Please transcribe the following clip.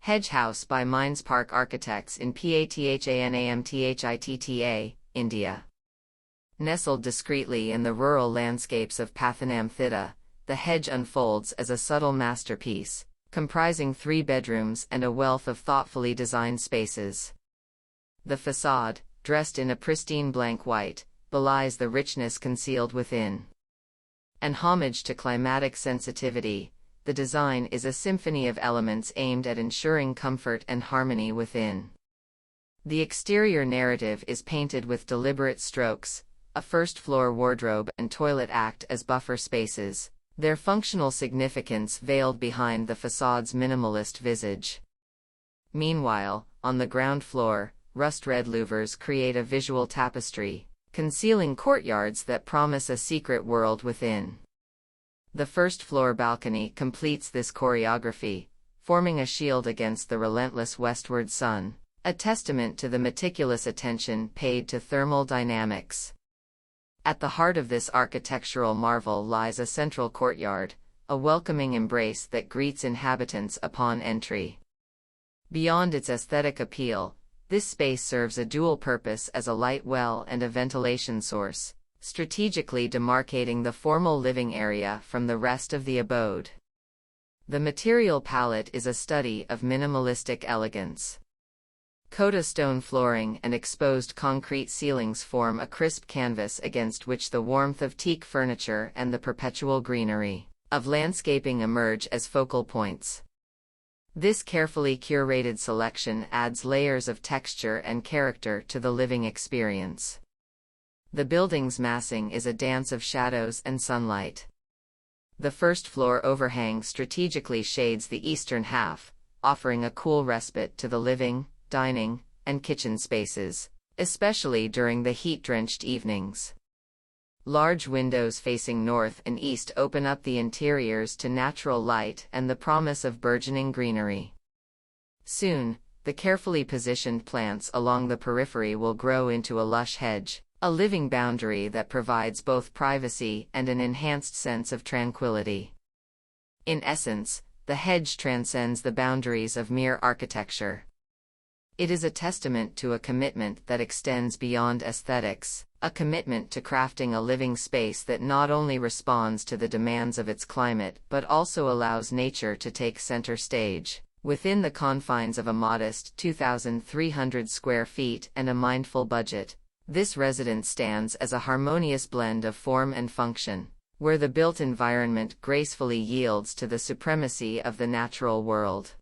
Hedge House by Mindspark Architects in Pathanamthitta, India. Nestled discreetly in the rural landscapes of Pathanamthitta, the Hedge unfolds as a subtle masterpiece, comprising 3 bedrooms and a wealth of thoughtfully designed spaces. The facade, dressed in a pristine blank white, belies the richness concealed within. An homage to climatic sensitivity, the design is a symphony of elements aimed at ensuring comfort and harmony within. The exterior narrative is painted with deliberate strokes. A first-floor wardrobe and toilet act as buffer spaces, their functional significance veiled behind the facade's minimalist visage. Meanwhile, on the ground floor, rust-red louvers create a visual tapestry, concealing courtyards that promise a secret world within. The first-floor balcony completes this choreography, forming a shield against the relentless westward sun, a testament to the meticulous attention paid to thermal dynamics. At the heart of this architectural marvel lies a central courtyard, a welcoming embrace that greets inhabitants upon entry. Beyond its aesthetic appeal, this space serves a dual purpose as a light well and a ventilation source, strategically demarcating the formal living area from the rest of the abode. The material palette is a study of minimalistic elegance. Coda stone flooring and exposed concrete ceilings form a crisp canvas against which the warmth of teak furniture and the perpetual greenery of landscaping emerge as focal points. This carefully curated selection adds layers of texture and character to the living experience. The building's massing is a dance of shadows and sunlight. The first-floor overhang strategically shades the eastern half, offering a cool respite to the living, dining, and kitchen spaces, especially during the heat-drenched evenings. Large windows facing north and east open up the interiors to natural light and the promise of burgeoning greenery. Soon, the carefully positioned plants along the periphery will grow into a lush hedge, a living boundary that provides both privacy and an enhanced sense of tranquility. In essence, the hedge transcends the boundaries of mere architecture. It is a testament to a commitment that extends beyond aesthetics, a commitment to crafting a living space that not only responds to the demands of its climate but also allows nature to take center stage, within the confines of a modest 2,300 square feet and a mindful budget. This residence stands as a harmonious blend of form and function, where the built environment gracefully yields to the supremacy of the natural world.